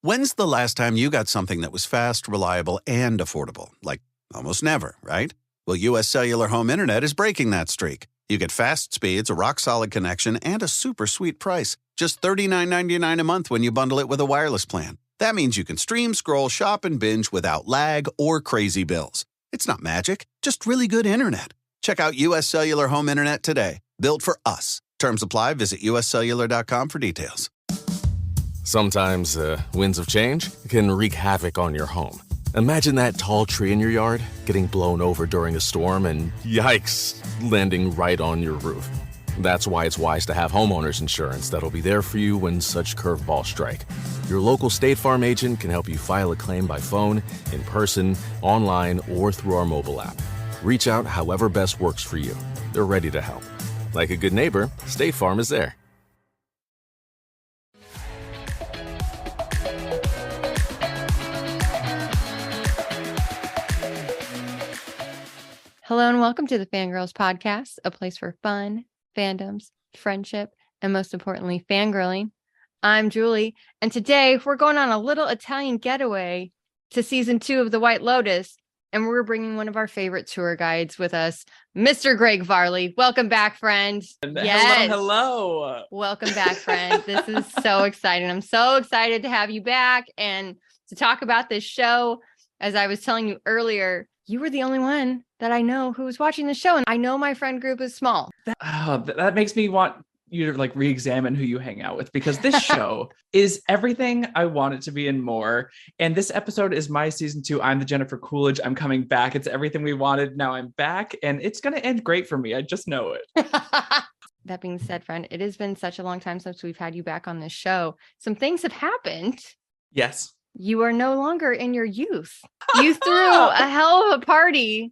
When's the last time you got something that was fast, reliable, and affordable? Like, almost never, right? Well, U.S. Cellular Home Internet is breaking that streak. You get fast speeds, a rock-solid connection, and a super sweet price. Just $39.99 a month when you bundle it with a wireless plan. That means you can stream, scroll, shop, and binge without lag or crazy bills. It's not magic, just really good internet. Check out U.S. Cellular Home Internet today. Built for us. Terms apply. Visit uscellular.com for details. Sometimes winds of change can wreak havoc on your home. Imagine that tall tree in your yard getting blown over during a storm and, yikes, landing right on your roof. That's why it's wise to have homeowners insurance that'll be there for you when such curveballs strike. Your local State Farm agent can help you file a claim by phone, in person, online, or through our mobile app. Reach out however best works for you. They're ready to help. Like a good neighbor, State Farm is there. Hello and welcome to the Fangirls Podcast, a place for fun, fandoms, friendship, and most importantly, fangirling. I'm Julie, and today we're going on a little Italian getaway to season 2 of The White Lotus, and we're bringing one of our favorite tour guides with us, Mr. Greg Varley. Welcome back, friend. Yes. Hello. Welcome back, friend. This is so exciting. I'm so excited to have you back and to talk about this show. As I was telling you earlier, you were the only one that I know who was watching the show. And I know my friend group is small. That makes me want you to re-examine who you hang out with, because this show is everything I want it to be and more. And this episode is my season 2. I'm the Jennifer Coolidge. I'm coming back. It's everything we wanted. Now I'm back and it's going to end great for me. I just know it. That being said, friend, it has been such a long time since we've had you back on this show. Some things have happened. Yes. You are no longer in your youth. You threw a hell of a party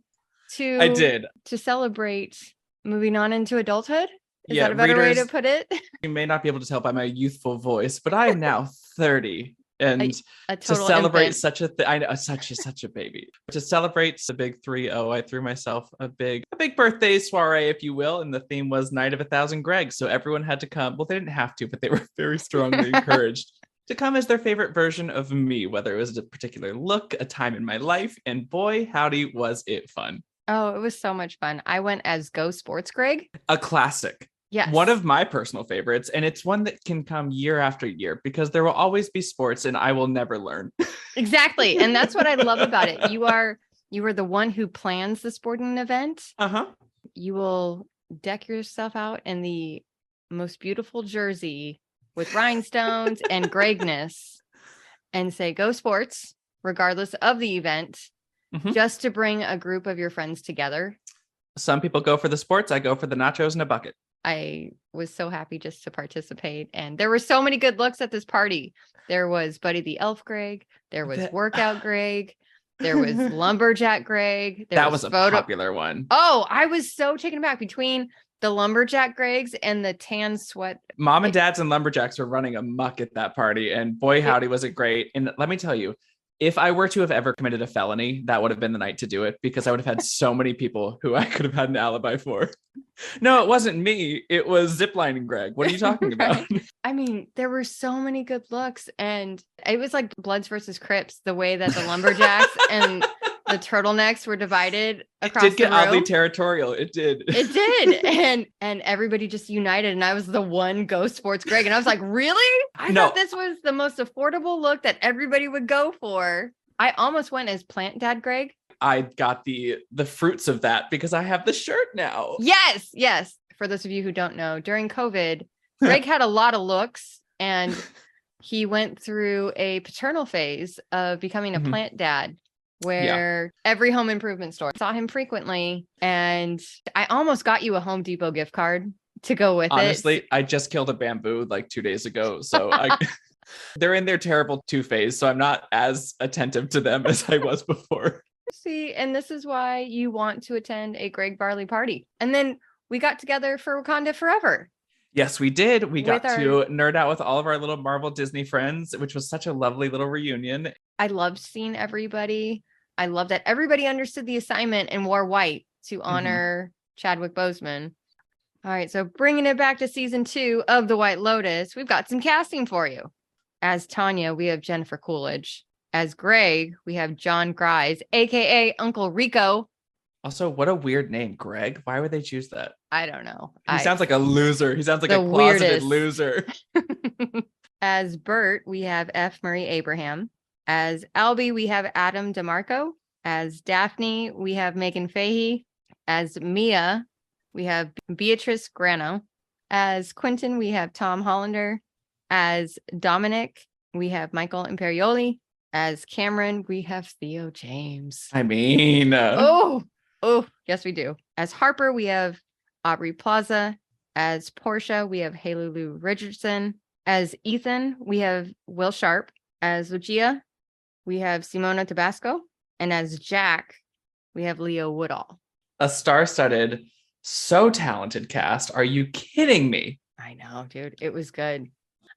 I did. to celebrate moving on into adulthood. Is Yeah, that a better way readers, to put it? You may not be able to tell by my youthful voice, but I am now 30. And a to total celebrate infant. such a thing, I know, such a baby. To celebrate the big 3-0, I threw myself a big birthday soiree, if you will, and the theme was Night of 1,000 Gregs. So everyone had to come. Well, they didn't have to, but they were very strongly encouraged to come as their favorite version of me, whether it was a particular look, a time in my life, and boy, howdy, was it fun. Oh, it was so much fun. I went as Go Sports Greg. A classic. Yes. One of my personal favorites, and it's one that can come year after year because there will always be sports and I will never learn. Exactly. And that's what I love about it. You are the one who plans the sporting event. Uh-huh. You will deck yourself out in the most beautiful jersey with rhinestones and Gregness and say, go sports, regardless of the event, just to bring a group of your friends together. Some people go for the sports. I go for the nachos in a bucket. I was so happy just to participate. And there were so many good looks at this party. There was Buddy the Elf Greg. There was Workout Greg. There was Lumberjack Greg. That was a popular one. Oh, I was so taken aback between the Lumberjack Gregs and the tan sweat. Mom and dads and lumberjacks were running amok at that party. And boy, howdy, was it great. And let me tell you, if I were to have ever committed a felony, that would have been the night to do it, because I would have had so many people who I could have had an alibi for. No, it wasn't me. It was ziplining Greg. What are you talking about? I mean, there were so many good looks, and it was like Bloods versus Crips, the way that the Lumberjacks and the turtlenecks were divided across the room. It did get oddly territorial. It did. It did. And everybody just united. And I was the one Go Sports Greg. And I was like, really? I thought this was the most affordable look that everybody would go for. I almost went as Plant Dad Greg. I got the fruits of that because I have the shirt now. Yes. For those of you who don't know, during COVID, Greg had a lot of looks, and he went through a paternal phase of becoming a plant dad, where every home improvement store saw him frequently. And I almost got you a Home Depot gift card to go with it. Honestly, I just killed a bamboo 2 days ago. So they're in their terrible 2 phase. So I'm not as attentive to them as I was before. See, and this is why you want to attend a Greg Barley party. And then we got together for Wakanda Forever. Yes, we did. We got to nerd out with all of our little Marvel Disney friends, which was such a lovely little reunion. I loved seeing everybody. I love that everybody understood the assignment and wore white to honor Chadwick Boseman. All right, so bringing it back to season 2 of The White Lotus, we've got some casting for you. As Tanya, we have Jennifer Coolidge. As Greg, we have John Grise, aka Uncle Rico. Also, what a weird name, Greg. Why would they choose that? I don't know. He sounds like a loser. He sounds like the a closeted weirdest. loser. As Bert, we have F. Murray Abraham. As Albie, we have Adam DeMarco. As Daphne, we have Megan Fahey. As Mia, we have Beatrice Grano. As Quentin, we have Tom Hollander. As Dominic, we have Michael Imperioli. As Cameron, we have Theo James. I mean, Oh, yes, we do. As Harper, we have Aubrey Plaza. As Portia, we have Halulu Richardson. As Ethan, we have Will Sharp. As Lucia, we have Simona Tabasco. And as Jack, we have Leo Woodall. a star-studded, so talented cast. Are you kidding me? I know, dude. It was good.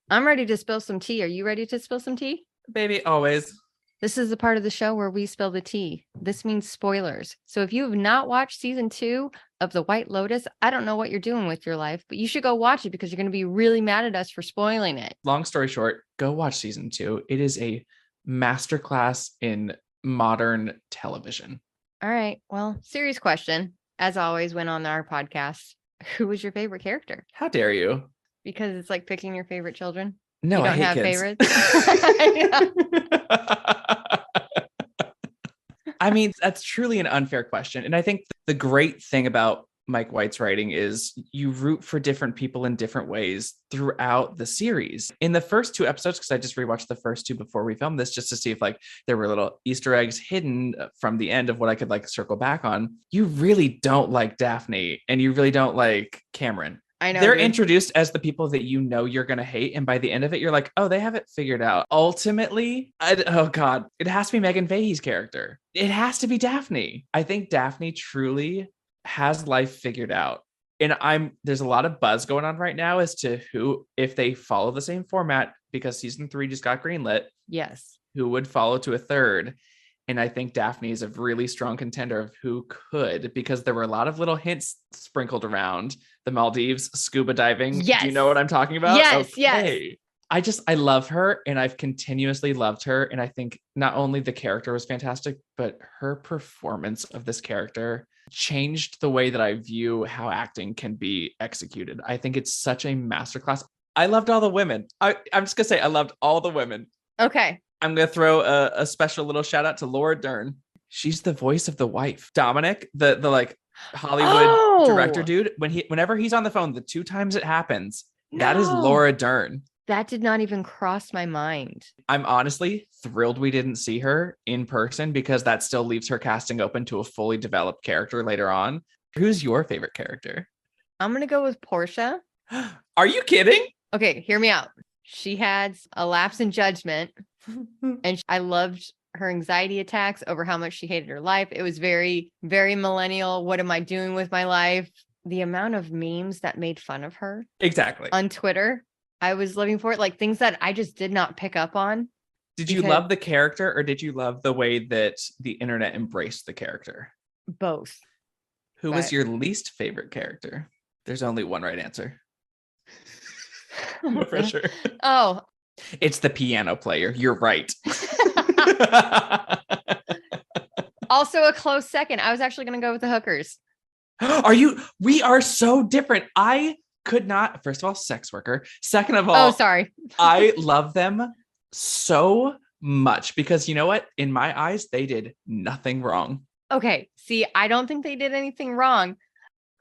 I'm ready to spill some tea. Are you ready to spill some tea? Baby, always. This is the part of the show where we spill the tea. This means spoilers. So if you have not watched season 2 of The White Lotus, I don't know what you're doing with your life, but you should go watch it because you're going to be really mad at us for spoiling it. Long story short, go watch season 2. It is a masterclass in modern television. All right. Well, serious question. As always, when on our podcast, who was your favorite character? How dare you? Because it's like picking your favorite children. No, You don't I hate have kids. favorites? I mean, that's truly an unfair question. And I think the great thing about Mike White's writing is you root for different people in different ways throughout the series. In the first 2 episodes, because I just rewatched the first 2 before we filmed this, just to see if like there were little Easter eggs hidden from the end of what I could like circle back on. You really don't like Daphne and you really don't like Cameron. I know. They're dude. introduced as the people that you know you're going to hate. And by the end of it, you're like, oh, they have it figured out. Ultimately, oh God, it has to be Megan Fahey's character. It has to be Daphne. I think Daphne truly has life figured out. And there's a lot of buzz going on right now as to who, if they follow the same format, because season 3 just got greenlit, Yes. who would follow to a third. And I think Daphne is a really strong contender of who could, because there were a lot of little hints sprinkled around the Maldives, scuba diving. Yes. Do you know what I'm talking about? Yes, yes. I love her and I've continuously loved her. And I think not only the character was fantastic, but her performance of this character changed the way that I view how acting can be executed. I think it's such a masterclass. I loved all the women. I'm just going to say I loved all the women. Okay. I'm going to throw a special little shout out to Laura Dern. She's the voice of the wife. Dominic, the like Hollywood director dude, whenever he's on the phone, the 2 times it happens, that is No. Laura Dern. That did not even cross my mind. I'm honestly thrilled we didn't see her in person because that still leaves her casting open to a fully developed character later on. Who's your favorite character? I'm going to go with Portia. Are you kidding? Okay, hear me out. She had a lapse in judgment and I loved her anxiety attacks over how much she hated her life. It was very, very millennial. What am I doing with my life? The amount of memes that made fun of her Exactly. on Twitter, I was living for it. Like things that I just did not pick up on. Did you love the character or did you love the way that the internet embraced the character? Both. Who was But- your least favorite character? There's only one right answer. No pressure. Oh. It's the piano player. You're right. Also a close second. I was actually going to go with the hookers. We are so different. I could not, first of all, sex worker. Second of all, Oh, sorry. I love them so much because you know what? In my eyes, they did nothing wrong. Okay. See, I don't think they did anything wrong.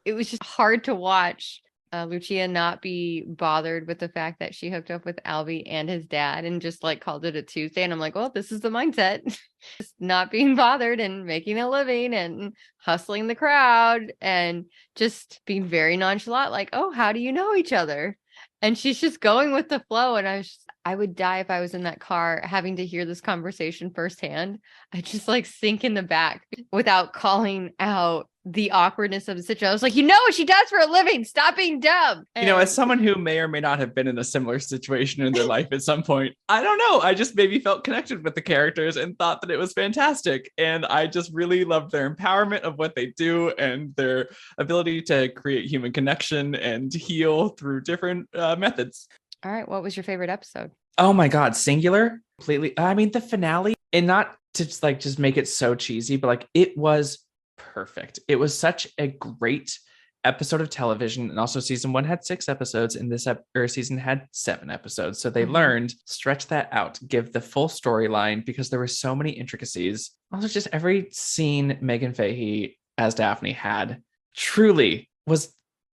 It was just hard to watch Lucia not be bothered with the fact that she hooked up with Albie and his dad and just like called it a Tuesday. And I'm like, well, this is the mindset. Just not being bothered and making a living and hustling the crowd and just being very nonchalant. Like, oh, how do you know each other? And she's just going with the flow. And I would die if I was in that car having to hear this conversation firsthand. I just like sink in the back without calling out the awkwardness of the situation. I was like, you know what she does for a living. Stop being dumb. You know, as someone who may or may not have been in a similar situation in their life at some point, I don't know. I just maybe felt connected with the characters and thought that it was fantastic. And I just really loved their empowerment of what they do and their ability to create human connection and heal through different methods. All right. What was your favorite episode? Oh my God, singular, completely. I mean, the finale, and not to just make it so cheesy, but like it was perfect. It was such a great episode of television. And also season 1 had 6 episodes and this season had 7 episodes. So they learned, stretch that out, give the full storyline because there were so many intricacies. Also just every scene Megan Fahey as Daphne had truly was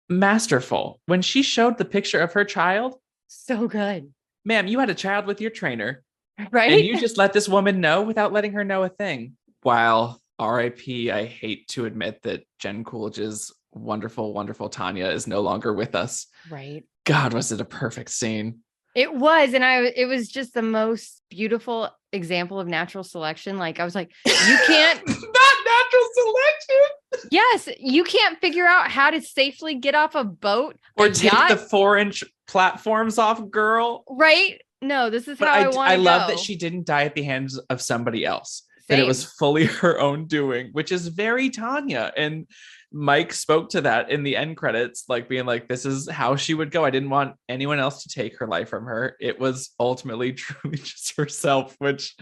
masterful. When she showed the picture of her child, So good. ma'am, you had a child with your trainer. Right? And you just let this woman know without letting her know a thing. While RIP, I hate to admit that Jen Coolidge's wonderful, wonderful Tanya is no longer with us. Right. God, was it a perfect scene? It was. And it was just the most beautiful example of natural selection. Like, I was like, you can't. Not natural selection. Yes. You can't figure out how to safely get off a boat Or a take yacht, the 4-inch platforms off, girl. right? No, this is But how I want to go. I love that she didn't die at the hands of somebody else. That it was fully her own doing, which is very Tanya. And Mike spoke to that in the end credits, like being like, this is how she would go. I didn't want anyone else to take her life from her. It was ultimately truly just herself, which,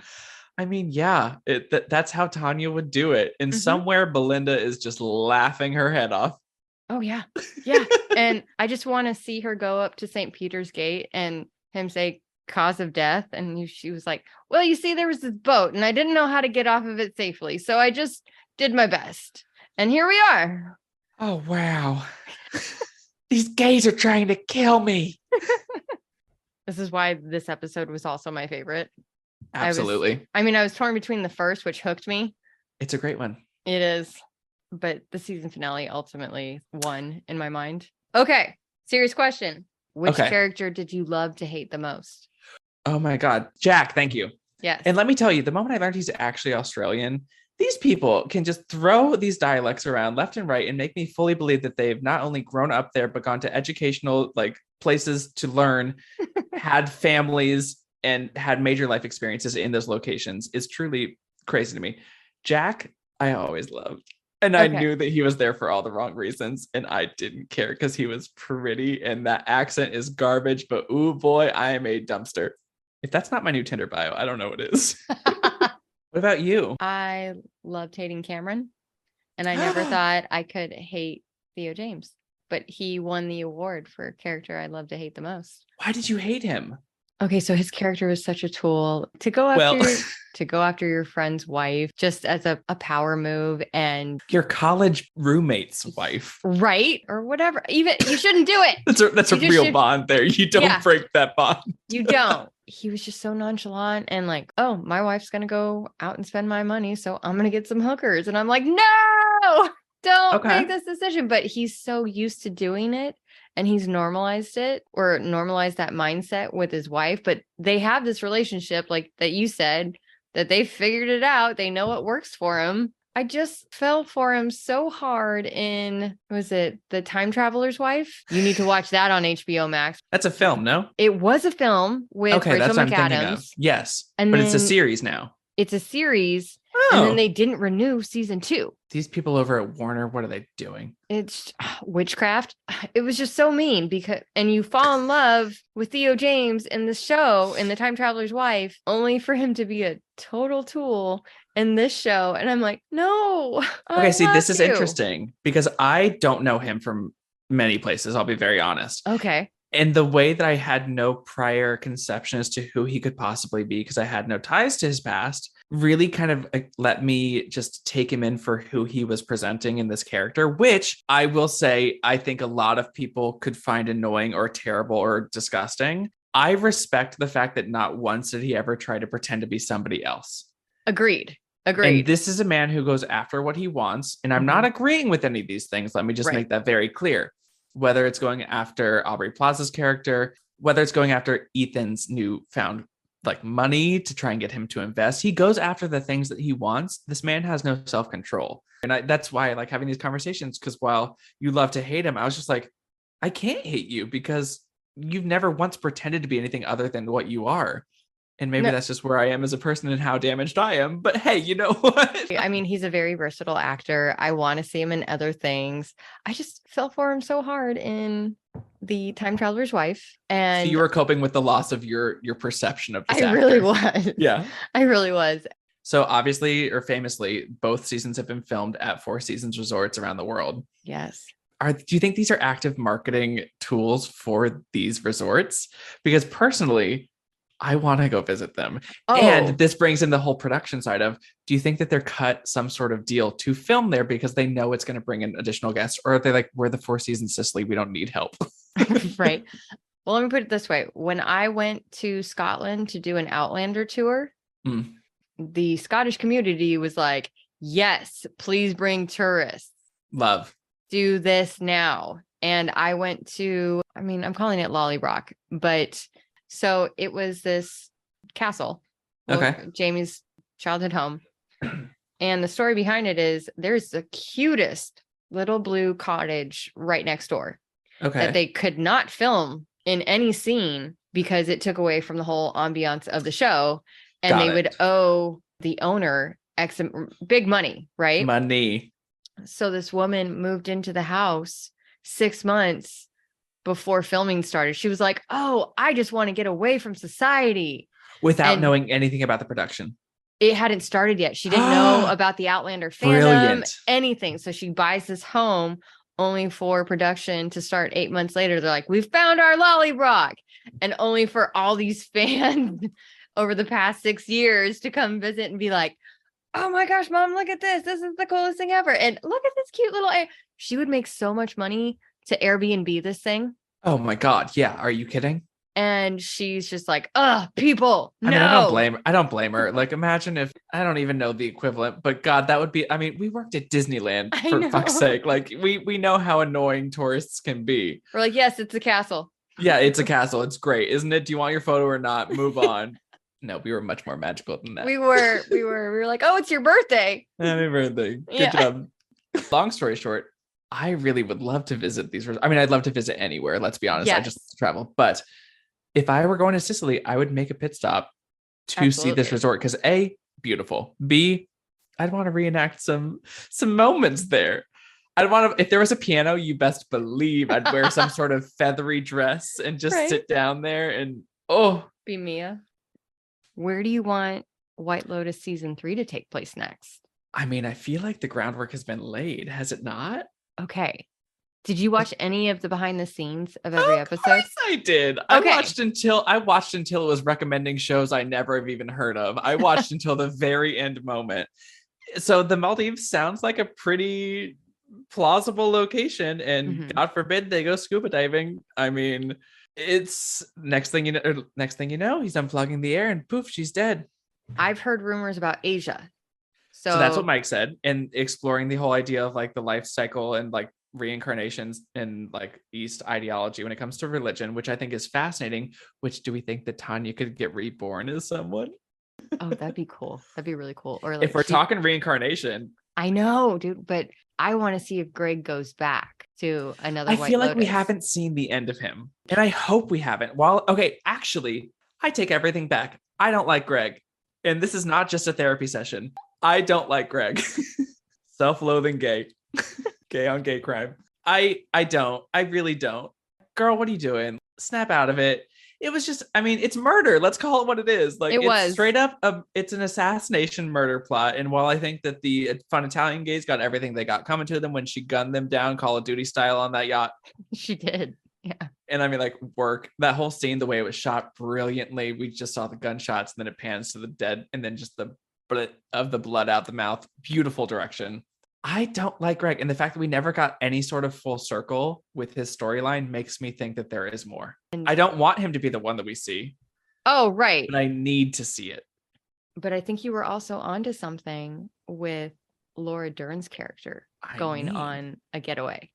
I mean, yeah, that's how Tanya would do it. And somewhere Belinda is just laughing her head off. Oh, yeah. Yeah. And I just want to see her go up to St. Peter's Gate and him say, cause of death. And she was like, well, you see, there was this boat and I didn't know how to get off of it safely. So I just did my best. And here we are. Oh, wow. These gays are trying to kill me. This is why this episode was also my favorite. Absolutely. I was torn between the first, which hooked me. It's a great one. It is. But the season finale ultimately won in my mind. Okay. Serious question. Which character did you love to hate the most? Oh my God. Jack, thank you. Yes. And let me tell you, the moment I learned he's actually Australian, these people can just throw these dialects around left and right and make me fully believe that they've not only grown up there, but gone to educational places to learn, had families, and had major life experiences in those locations. Is truly crazy to me. Jack, I always loved. And I knew that he was there for all the wrong reasons. And I didn't care because he was pretty and that accent is garbage. But ooh, boy, I am a dumpster. If that's not my new Tinder bio, I don't know what is. What about you? I loved hating Cameron. And I never thought I could hate Theo James. But he won the award for character I love to hate the most. Why did you hate him? Okay, so his character was such a tool to go after your friend's wife, just as a power move, and your college roommate's wife, right? Or whatever. Even you shouldn't do it. That's a real bond there. You don't break that bond. You don't. He was just so nonchalant and like, oh, my wife's gonna go out and spend my money, so I'm gonna get some hookers, and I'm like, no, don't make this decision. But he's so used to doing it. And he's normalized it or normalized that mindset with his wife. But they have this relationship, like that you said, that they figured it out. They know what works for him. I just fell for him so hard in, was it The Time Traveler's Wife? You need to watch that on HBO Max. That's a film, no? It was a film with Rachel McAdams. Yes, but it's a series now. It's a series. And then they didn't renew season 2. These people over at Warner, what are they doing? It's witchcraft. It was just so mean and you fall in love with Theo James in the show, in The Time Traveler's Wife, only for him to be a total tool in this show. And I'm like, no. Okay, see, this is interesting because I don't know him from many places. I'll be very honest. Okay. And the way that I had no prior conception as to who he could possibly be, because I had no ties to his past, really kind of let me just take him in for who he was presenting in this character, which I will say, I think a lot of people could find annoying or terrible or disgusting. I respect the fact that not once did he ever try to pretend to be somebody else. Agreed. And this is a man who goes after what he wants. And I'm not agreeing with any of these things. Let me just make that very clear. Whether it's going after Aubrey Plaza's character, whether it's going after Ethan's newfound money to try and get him to invest, he goes after the things that he wants. This man has no self-control. And that's why I like having these conversations, because while you love to hate him, I was just like, I can't hate you because you've never once pretended to be anything other than what you are. And maybe that's just where I am as a person and how damaged I am. But hey, you know what? I mean, he's a very versatile actor. I want to see him in other things. I just fell for him so hard in the time traveler's wife. So And you were coping with the loss of your perception of this I actor. really was. Yeah. I really was. So obviously, or famously, both seasons have been filmed at Four Seasons resorts around the world. Yes. Do you think these are active marketing tools for these resorts? Because personally, I want to go visit them. Oh. And this brings in the whole production side of, do you think that they're cut some sort of deal to film there because they know it's going to bring in additional guests? Or are they like, we're the Four Seasons Sicily, we don't need help? Right. Well, let me put it this way. When I went to Scotland to do an Outlander tour, the Scottish community was like, yes, please bring tourists. Love. Do this now. And I went to, I'm calling it Lollyrock, but so it was this castle. Okay. Jamie's childhood home. And the story behind it is there's the cutest little blue cottage right next door. Okay. That they could not film in any scene because it took away from the whole ambiance of the show. And they would owe the owner big money, right? Money. So this woman moved into the house 6 months before filming started. She was like, oh, I just want to get away from society. Without knowing anything about the production. It hadn't started yet. She didn't know about the Outlander fandom, anything. So she buys this home only for production to start 8 months later. They're like, we found our Lollyrock. And only for all these fans over the past 6 years to come visit and be like, oh my gosh, Mom, look at this. This is the coolest thing ever. And look at this cute little, she would make so much money to Airbnb this thing. Oh my God. Yeah. Are you kidding? And she's just like, people. No. I don't blame her. Like, imagine if I don't even know the equivalent, but God, that would be, we worked at Disneyland for fuck's sake. Like we know how annoying tourists can be. We're like, yes, it's a castle. Yeah, it's a castle. It's great. Isn't it? Do you want your photo or not? Move on. No, we were much more magical than that. We were like, oh, it's your birthday. Happy birthday. Good job. Long story short, I really would love to visit these. I'd love to visit anywhere. Let's be honest. Yes. I just travel. But if I were going to Sicily, I would make a pit stop to see this resort because A, beautiful. B, I'd want to reenact some moments there. I'd want to, if there was a piano, you best believe I'd wear some sort of feathery dress and just sit down there and be Mia. Where do you want White Lotus season 3 to take place next? I feel like the groundwork has been laid, has it not? Okay. Did you watch any of the behind the scenes of every episode? Of course I did. Okay. I watched until it was recommending shows I never have even heard of. I watched until the very end moment. So the Maldives sounds like a pretty plausible location, and God forbid they go scuba diving. It's next thing you know, he's unplugging the air and poof, she's dead. I've heard rumors about Asia. So that's what Mike said, and exploring the whole idea of like the life cycle and like reincarnations and like East ideology when it comes to religion, which I think is fascinating. Which do we think that Tanya could get reborn as someone? Oh, that'd be cool. That'd be really cool. Or like, if we're talking reincarnation. I know, dude, but I want to see if Greg goes back to another White feel like Lotus. We haven't seen the end of him, and I hope we haven't. Actually, I take everything back. I don't like Greg, and this is not just a therapy session. I don't like Greg. Self-loathing gay. Gay on gay crime. I don't. I really don't. Girl, what are you doing? Snap out of it. It was just, it's murder. Let's call it what it is. Like, it's straight up, it's an assassination murder plot. And while I think that the fun Italian gays got everything they got coming to them when she gunned them down Call of Duty style on that yacht. She did. Yeah. And work. That whole scene, the way it was shot brilliantly. We just saw the gunshots and then it pans to the dead and then just the blood out the mouth. Beautiful direction. I don't like Greg. And the fact that we never got any sort of full circle with his storyline makes me think that there is more. I don't want him to be the one that we see. Oh, right. But I need to see it. But I think you were also onto something with Laura Dern's character going on a getaway.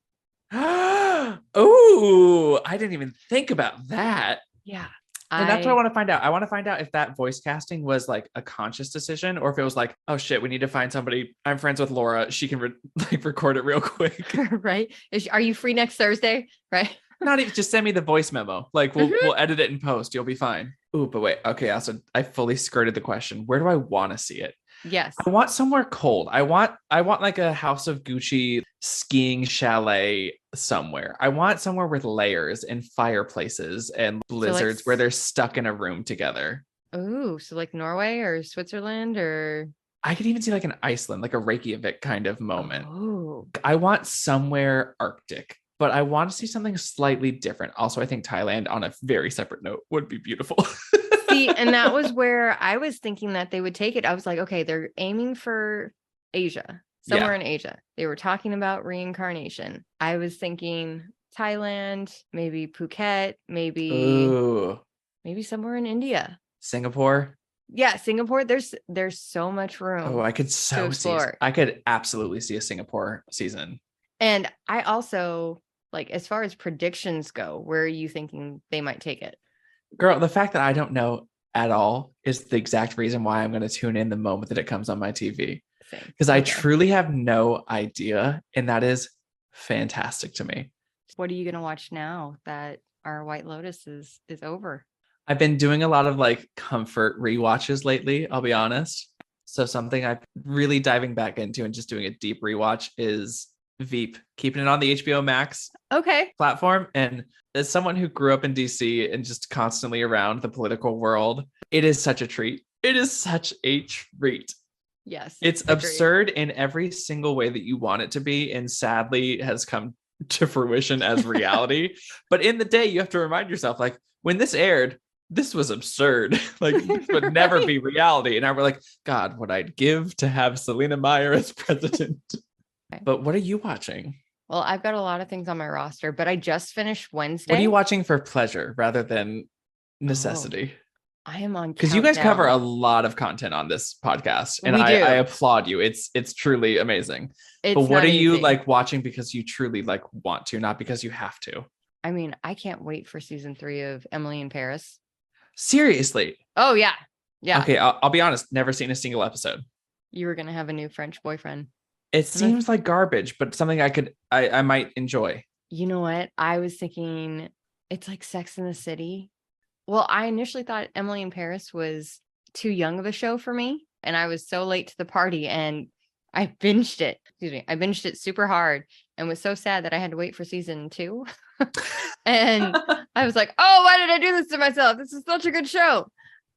Oh, I didn't even think about that. Yeah. And that's what I want to find out. I want to find out if that voice casting was like a conscious decision or if it was like, oh shit, we need to find somebody. I'm friends with Laura. She can record it real quick. Right. Are you free next Thursday? Right. Not even, just send me the voice memo. Like we'll edit it in post. You'll be fine. Ooh, but wait. Okay. Also, I fully skirted the question. Where do I want to see it? Yes. I want somewhere cold. I want like a House of Gucci skiing chalet somewhere. I want somewhere with layers and fireplaces and blizzards where they're stuck in a room together. Ooh, so like Norway or Switzerland or I could even see like an Iceland, like a Reykjavik kind of moment. Oh. I want somewhere Arctic, but I want to see something slightly different. Also, I think Thailand on a very separate note would be beautiful. See, and that was where I was thinking that they would take it. I was like, okay, they're aiming for Asia, somewhere in Asia. They were talking about reincarnation. I was thinking Thailand, maybe Phuket, maybe somewhere in India. Singapore. Yeah, Singapore. There's so much room. Oh, I could I could absolutely see a Singapore season. And I also like, as far as predictions go, where are you thinking they might take it? Girl, the fact that I don't know at all is the exact reason why I'm going to tune in the moment that it comes on my TV. Because I truly have no idea. And that is fantastic to me. What are you going to watch now that our White Lotus is over? I've been doing a lot of like comfort rewatches lately, I'll be honest. So something I'm really diving back into and just doing a deep rewatch is Veep, keeping it on the HBO Max platform. And as someone who grew up in DC and just constantly around the political world, it is such a treat. It is such a treat. Yes. It's absurd in every single way that you want it to be, and sadly has come to fruition as reality. But in the day, you have to remind yourself, like, when this aired, this was absurd. Like, this would never be reality. And now we're like, God, what I'd give to have Selena Meyer as president. But what are you watching? Well, I've got a lot of things on my roster, but I just finished Wednesday. What are you watching for pleasure rather than necessity? I am on because you guys cover a lot of content on this podcast, and I applaud you. It's truly amazing. But what are you like watching because you truly like want to, not because you have to? I mean, I can't wait for season 3 of Emily in Paris. Seriously? Oh yeah, yeah. Okay, I'll be honest. Never seen a single episode. You were gonna have a new French boyfriend. It seems like garbage, but something I might enjoy. You know what? I was thinking it's like Sex in the City. Well, I initially thought Emily in Paris was too young of a show for me, and I was so late to the party, and I binged it. I binged it super hard and was so sad that I had to wait for season 2. And I was like, oh, why did I do this to myself? This is such a good show.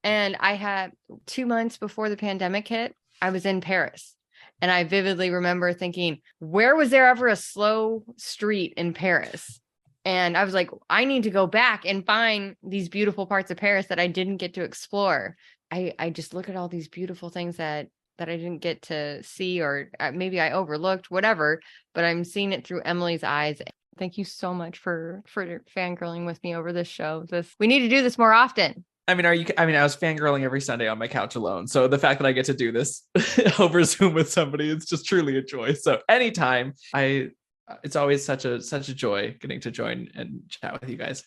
And I had 2 months before the pandemic hit, I was in Paris. And I vividly remember thinking, where was there ever a slow street in Paris? And I was like, I need to go back and find these beautiful parts of Paris that I didn't get to explore. I just look at all these beautiful things that I didn't get to see, or maybe I overlooked, whatever, but I'm seeing it through Emily's eyes. Thank you so much for fangirling with me over this show. We need to do this more often. I mean, I was fangirling every Sunday on my couch alone. So the fact that I get to do this over Zoom with somebody, it's just truly a joy. So anytime, it's always such a joy getting to join and chat with you guys.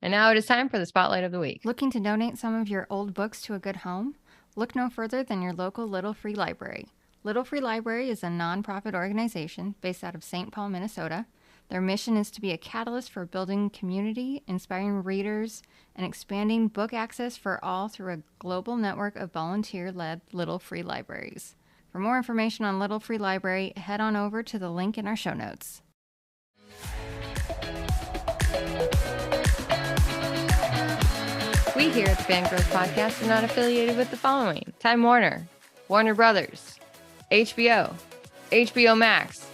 And now it is time for the Spotlight of the Week. Looking to donate some of your old books to a good home? Look no further than your local Little Free Library. Little Free Library is a nonprofit organization based out of St. Paul, Minnesota. Their mission is to be a catalyst for building community, inspiring readers, and expanding book access for all through a global network of volunteer-led Little Free Libraries. For more information on Little Free Library, head on over to the link in our show notes. We here at the Fangirls Podcast are not affiliated with the following: Time Warner, Warner Brothers, HBO, HBO Max,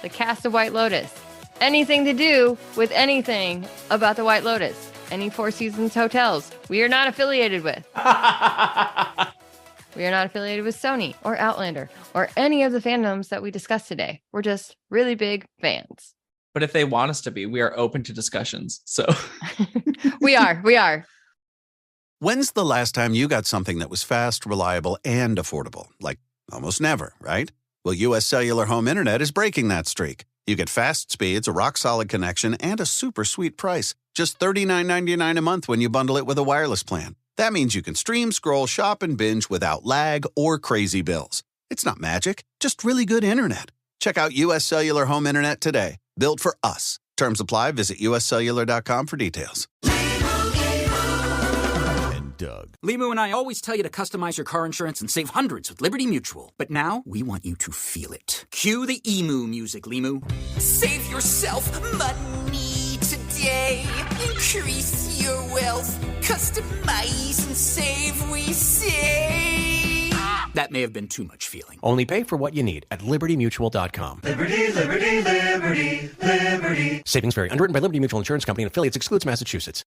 the cast of White Lotus, anything to do with anything about the White Lotus, any Four Seasons hotels. We are not affiliated with. We are not affiliated with Sony or Outlander or any of the fandoms that we discussed today. We're just really big fans. But if they want us to be, we are open to discussions. So we are. When's the last time you got something that was fast, reliable, and affordable? Like almost never, right? Well, U.S. Cellular Home Internet is breaking that streak. You get fast speeds, a rock-solid connection, and a super sweet price. Just $39.99 a month when you bundle it with a wireless plan. That means you can stream, scroll, shop, and binge without lag or crazy bills. It's not magic, just really good internet. Check out U.S. Cellular Home Internet today. Built for us. Terms apply. Visit uscellular.com for details. Doug. Limu and I always tell you to customize your car insurance and save hundreds with Liberty Mutual. But now, we want you to feel it. Cue the emu music, Limu. Save yourself money today. Increase your wealth. Customize and save, we say. That may have been too much feeling. Only pay for what you need at libertymutual.com. Liberty, liberty, liberty, liberty. Savings vary. Underwritten by Liberty Mutual Insurance Company and affiliates. Excludes Massachusetts.